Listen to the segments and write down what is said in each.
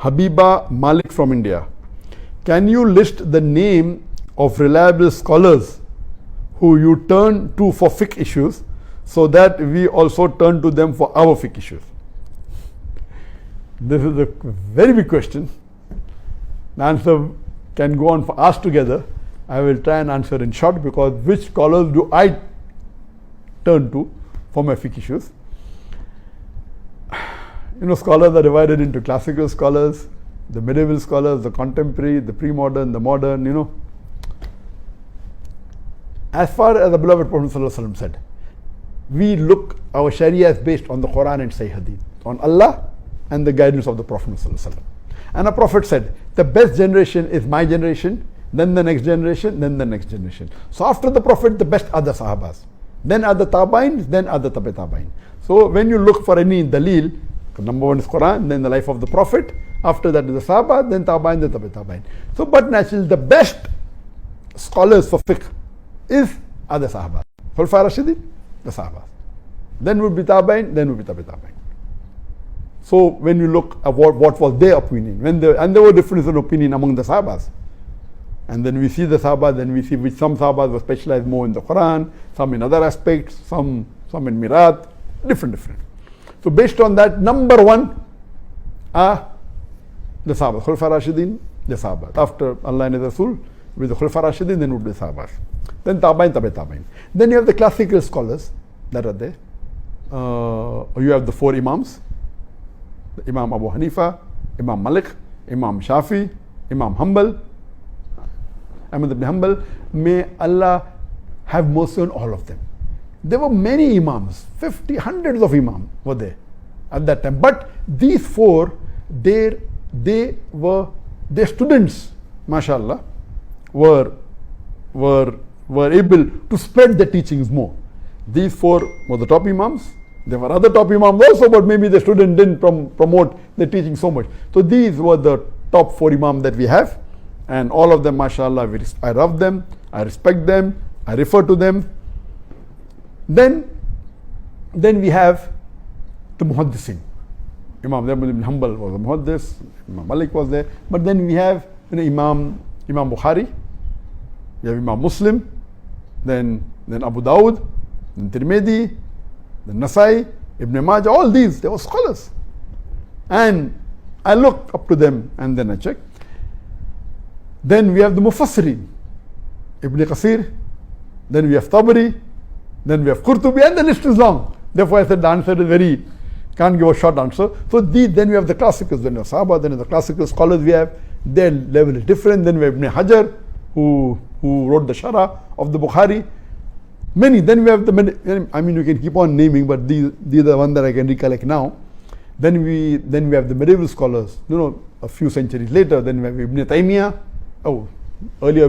Habiba Malik from India. Can you list the name of reliable scholars who you turn to for fiqh issues so that we also turn to them for our fiqh issues? This is a very big question. The answer can go on for hours together. I will try and answer in short, because which scholars do I turn to for my fiqh issues? Scholars are divided into classical scholars, the medieval scholars, the contemporary, the pre-modern, the modern, As far as the beloved Prophet ﷺ said, we look, our Sharia is based on the Quran and Sahih Hadith, on Allah and the guidance of the Prophet ﷺ. And a Prophet said, the best generation is my generation, then the next generation, then the next generation. So after the Prophet, the best are the Sahabas. Then are the Tabains, then are the Tabi Tabain. So when you look for any dalil, number one is Quran, then the life of the Prophet, after that is the Sahaba, then Tabain, then Tabi Tabain. So but naturally the best scholars for fiqh are the Sahaba. Khulafai Rashidin, the Sahabas. Then would be Tabain, then would be Tabi Tabain. So when you look at what was their opinion, and there were differences in opinion among the Sahabas. And then we see the Sahabas, then we see which some Sahabas were specialized more in the Quran, some in other aspects, some in Mirat, different. So based on that, number one are the Sahabas. Khulafai Rashidin, the Sahabas. After Allah and His Rasul, with the Khulafai Rashidin, then would be the Sahabas. Then Tabain, Tabi Tabain. Then you have the classical scholars that are there. You have the four Imams, Imam Abu Hanifa, Imam Malik, Imam Shafi, Imam Hanbal, Ahmad ibn Hanbal. May Allah have mercy on all of them. There were many Imams, 50, hundreds of Imams were there at that time. But these four, their students, mashallah, were able to spread the teachings more. These four were the top Imams. There were other top Imams also, but maybe the student didn't promote the teaching so much. So these were the top four Imams that we have. And all of them, mashallah, I love them, I respect them, I refer to them. Then we have the Muhaddisin. Imam ibn Hanbal was a Muhaddis, Imam Malik was there. But then we have Imam Bukhari, we have Imam Muslim, then Abu Dawud, then Tirmidhi, then Nasai, Ibn Majah, all these, they were scholars. And I looked up to them and then I checked. Then we have the Mufassirin, Ibn Qasir, then we have Tabari, then we have Qurtubi, and the list is long. Therefore I said the answer is can't give a short answer. So then we have the classicals, then we have Sahaba, then the classical scholars we have, their level is different. Then we have Ibn Hajar, who wrote the Sharah of the Bukhari. Many. Then we have you can keep on naming, but these are the ones that I can recollect now. Then we have the medieval scholars, a few centuries later. Then we have Ibn Taymiyyah. Earlier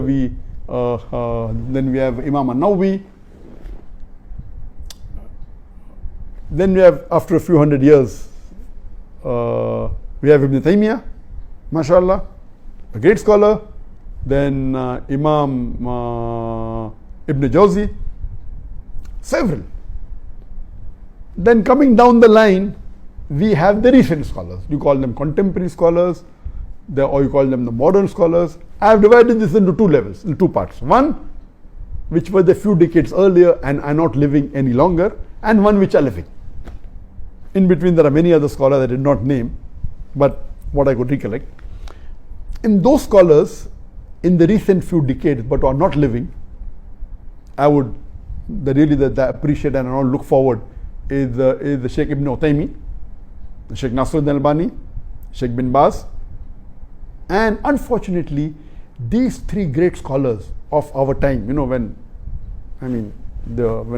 then we have Imam An-Nawawi. Then we have, after a few hundred years, we have Ibn Taymiyyah, mashallah, a great scholar. Then Imam Ibn Jawzi, several. Then coming down the line, we have the recent scholars. You call them contemporary scholars, or you call them the modern scholars. I have divided this into two levels, in two parts. One, which were the few decades earlier and are not living any longer, and one which are living. In between there are many other scholars I did not name, but what I could recollect. In those scholars, in the recent few decades, but are not living, I would that I appreciate and I look forward is the Sheikh Ibn Uthaymeen, the Sheikh Nasruddin Albani, Sheikh bin Baz, and unfortunately, these three great scholars of our time, when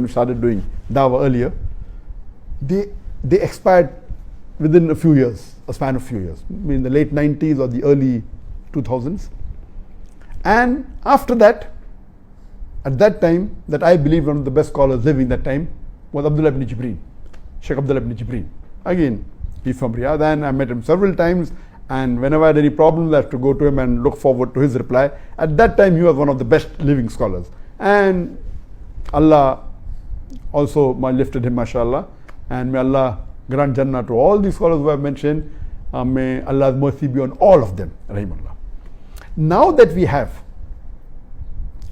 we started doing Dawah earlier, they expired within a span of few years, in the late 90s or the early 2000s. And after that, at that time, that I believe one of the best scholars living that time was Abdullah ibn Jibreen, Sheikh Abdullah ibn Jibreen. Again, he's from Riyadh, and I met him several times, and whenever I had any problems, I have to go to him and look forward to his reply. At that time, he was one of the best living scholars. And Allah also lifted him, mashallah, and may Allah grant Jannah to all these scholars who I have mentioned. May Allah's mercy be on all of them, rahimahullah. Now that we have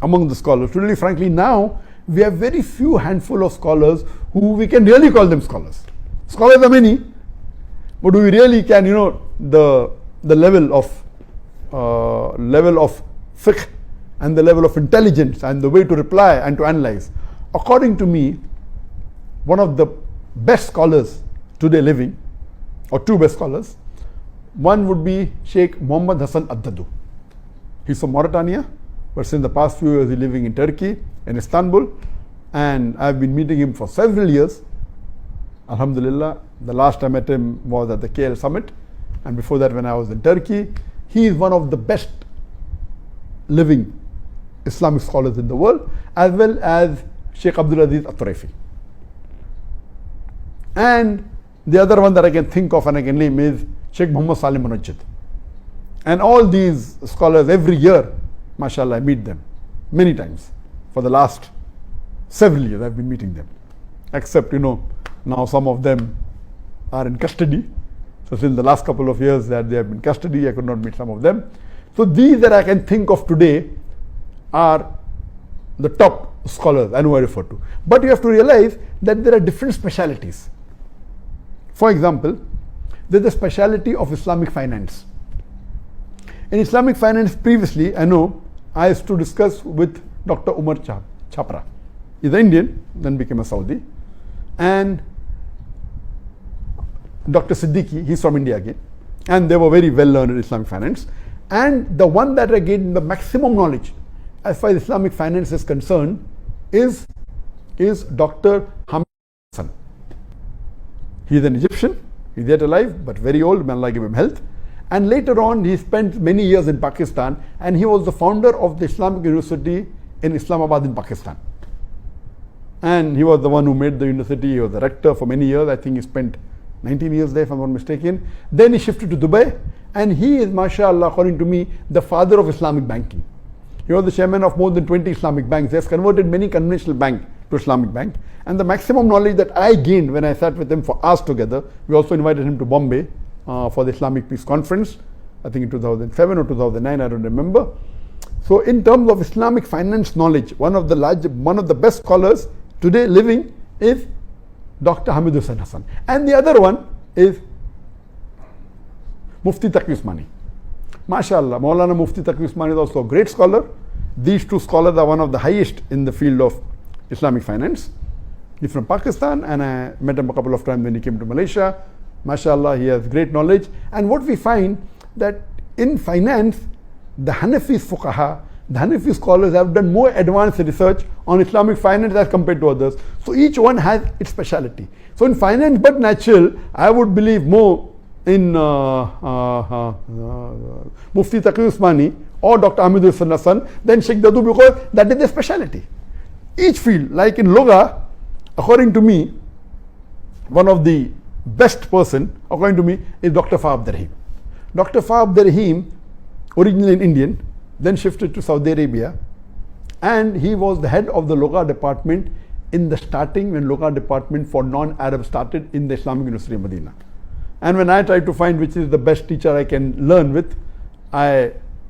among the scholars, really frankly now we have very few handful of scholars who we can really call them scholars. Scholars are many, but we really can, the level of fiqh and the level of intelligence and the way to reply and to analyze. According to me, one of the best scholars today living, or two best scholars, one would be Sheikh Muhammad Hassan Addadu. He's from Mauritania, but since the past few years he's living in Turkey, in Istanbul, and I've been meeting him for several years. Alhamdulillah, the last I met him was at the KL summit, and before that when I was in Turkey. He is one of the best living Islamic scholars in the world, as well as Sheikh Abdul Aziz At-Turaifi. And the other one that I can think of and I can name is Sheikh Muhammad Salim Munajjid. And all these scholars, every year, mashallah, I meet them many times. For the last several years I've been meeting them. Except, now some of them are in custody. So since the last couple of years that they have been in custody, I could not meet some of them. So these that I can think of today are the top scholars I know I refer to. But you have to realize that there are different specialities. For example, there's the speciality of Islamic finance. In Islamic finance previously, I know, I used to discuss with Dr. Umar Chapra. He's an Indian, then became a Saudi. And Dr. Siddiqui, he's from India again. And they were very well learned in Islamic finance. And the one that I gained the maximum knowledge as far as Islamic finance is concerned is Dr. Hamid Hassan. He's an Egyptian, he's yet alive, but very old, may Allah give him health. And later on, he spent many years in Pakistan, and he was the founder of the Islamic University in Islamabad in Pakistan. And he was the one who made the university. He was the rector for many years. I think he spent 19 years there, if I'm not mistaken. Then he shifted to Dubai, and he is, mashallah, according to me, the father of Islamic banking. He was the chairman of more than 20 Islamic banks. He has converted many conventional banks to Islamic bank. And the maximum knowledge that I gained when I sat with him for hours together, we also invited him to Bombay for the Islamic Peace Conference, I think in 2007 or 2009, I don't remember. So in terms of Islamic finance knowledge, one of the best scholars today living is Dr. Hamid Hussain Hassan. And the other one is Mufti Taqi Usmani. MashaAllah, Maulana Mufti Taqi Usmani is also a great scholar. These two scholars are one of the highest in the field of Islamic finance. He's from Pakistan, and I met him a couple of times when he came to Malaysia. MashaAllah, he has great knowledge. And what we find that in finance, the Hanafi fuqaha, the Hanafi scholars have done more advanced research on Islamic finance as compared to others. So each one has its speciality. So in finance, but natural, I would believe more in Mufti Taqi Usmani or Dr. Hamid Hussain Hassan than Sheikh Dadu, because that is their speciality. Each field, like in Loga, according to me, one of the best person, according to me, is Dr. Fa Abdurrahim. Dr. Fa Abdurrahim, originally an Indian, then shifted to Saudi Arabia, and he was the head of the Loga department in the starting when Loga department for non-Arab started in the Islamic University of Medina. And when I tried to find which is the best teacher I can learn with,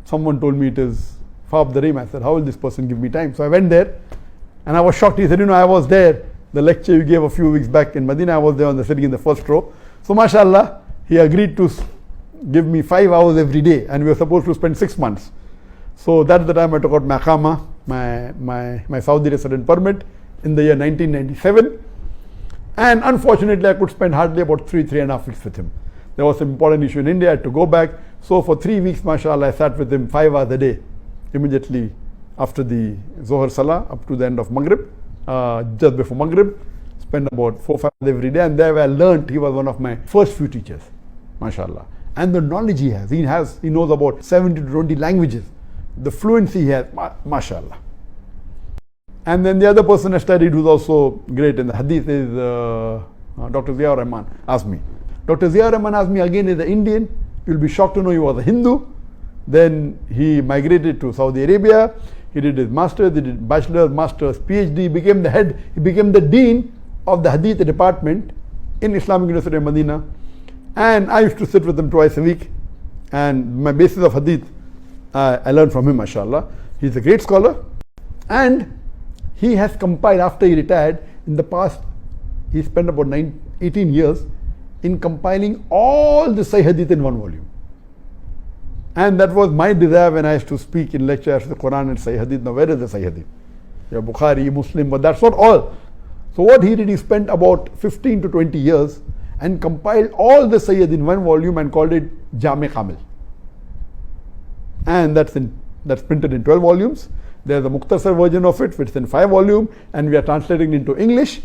someone told me it is Fa Abdurrahim. I said, how will this person give me time? So I went there, and I was shocked. He said, I was there. The lecture you gave a few weeks back in Medina, I was there sitting in the first row. So mashallah, he agreed to give me 5 hours every day, and we were supposed to spend 6 months. So that's the time I took out my Iqama, my Saudi resident permit in the year 1997. And unfortunately, I could spend hardly about 3.5 weeks with him. There was an important issue in India, I had to go back. So for 3 weeks, mashallah, I sat with him 5 hours a day, immediately after the Zohar Salah up to the end of Maghrib. Just before Maghrib, spent about 4 or 5 hours every day, and there I learned. He was one of my first few teachers, mashallah. And the knowledge he knows about 70 to 20 languages. The fluency he has, mashallah. And then the other person I studied who's also great in the hadith is Dr. Ziaur Rahman Azmi. Dr. Ziaur Rahman Azmi again is an Indian. You'll be shocked to know he was a Hindu. Then he migrated to Saudi Arabia. He did his master's, he did bachelor's, master's, PhD, he became the dean of the hadith department in Islamic University of Medina. And I used to sit with him twice a week. And my basis of hadith, I learned from him, mashallah. He's a great scholar. And he has compiled, after he retired, in the past, he spent about 18 years in compiling all the Sahih Hadith in one volume. And that was my desire when I used to speak in lectures, the Quran and Sahih Hadith. Now, where is the Sahih Hadith? Yeah, Bukhari, Muslim, but that's not all. So what he did, he spent about 15 to 20 years and compiled all the Sahih Hadith in one volume and called it Jami Kamil. And that's printed in 12 volumes. There's a Mukhtasar version of it, which is in 5 volumes, and we are translating it into English.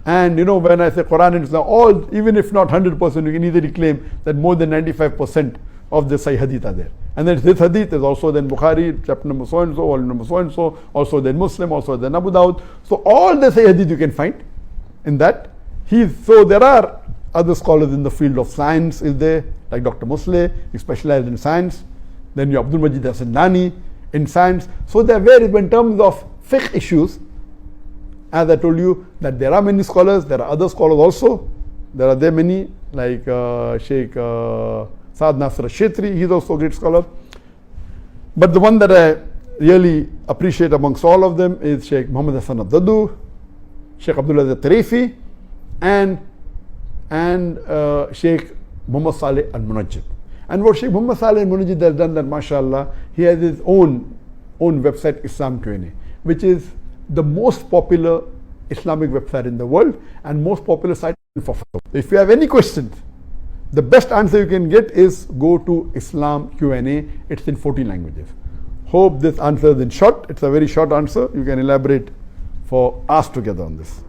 And when I say Quran and Islam, all, even if not 100%, you can easily claim that more than 95% of the Sahih Hadith are there. And then this Hadith is also then Bukhari, chapter number so and so, volume number so and so, also then Muslim, also then Abu Dawud. So all the Sahih Hadith you can find in that. So there are other scholars in the field of science, is there, like Dr. Musleh, he specialized in science. Then you Abdul Majid Hasan Nani in science. So there are various, in terms of fiqh issues, as I told you, that there are many scholars, there are other scholars also. There are many, like Sheikh Saad Nasr al-Shetri, he's also a great scholar. But the one that I really appreciate amongst all of them is Sheikh Muhammad Hassan al-Daddu, Sheikh Abdullah al-Tarifi, and Sheikh Muhammad Saleh al-Munajjid. And what Sheikh Muhammad Saleh al-Munajjid has done, that mashallah, he has his own website, Islam Q&A, which is the most popular Islamic website in the world and most popular site for fatwa. If you have any questions, the best answer you can get is go to Islam Q&A. It's in 14 languages. Hope this answer is in short. It's a very short answer. You can elaborate for us together on this.